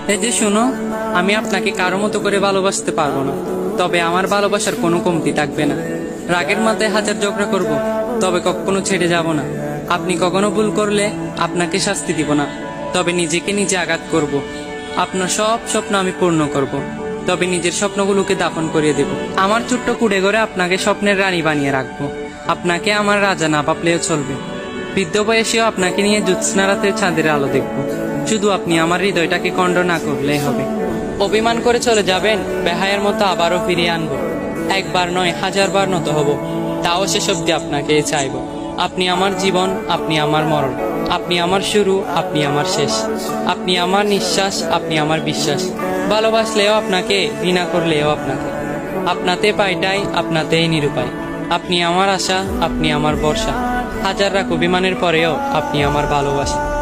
এই যে শুনো, আমি আপনাকে কারো মতো করে ভালোবাসতে পারবো না, তবে আমার ভালোবাসার কোনো কমতি থাকবে না। রাগের মাথায় হাজার ঝগড়া করব, তবে কখনো ছেড়ে যাব না। আপনি কখনো ভুল করলে আপনাকে শাস্তি দিব না, তবে নিজেকে নিজে আঘাত করব। আপনার সব স্বপ্ন আমি পূর্ণ করব, তবে নিজের স্বপ্নগুলোকে দাফন করিয়ে দেব। আমার ছোট্ট কুড়ে ঘরে আপনাকে স্বপ্নের রানী বানিয়ে রাখবো। আপনাকে আমার রাজা না ভাবলেও চলবে। বৃদ্ধ বয়সেও আপনাকে নিয়ে জ্যোৎস্না রাতে চাঁদের আলো দেখব। শুধু আপনি আমার হৃদয়টাকে খণ্ড না করলেই হবে। অভিমান করে চলে যাবেন, বেহায়ের মতো আবারও ফিরিয়ে আনবো। একবার নয়, হাজারবার নত হব, তাও শেষ অব্দি আপনাকে চাইব। আপনি আমার জীবন, আপনি আমার মরণ, আপনি আমার শুরু, আপনি আমার শেষ, আপনি আমার নিঃশ্বাস, আপনি আমার বিশ্বাস। ভালোবাসলেও আপনাকে, ঘৃণা করলেও আপনাকে। আপনাতে পাইটাই, আপনাতেই নিরুপায়। আপনি আমার আশা, আপনি আমার ভরসা। হাজার রাখ অভিমানের পরেও আপনি আমার ভালোবাসা।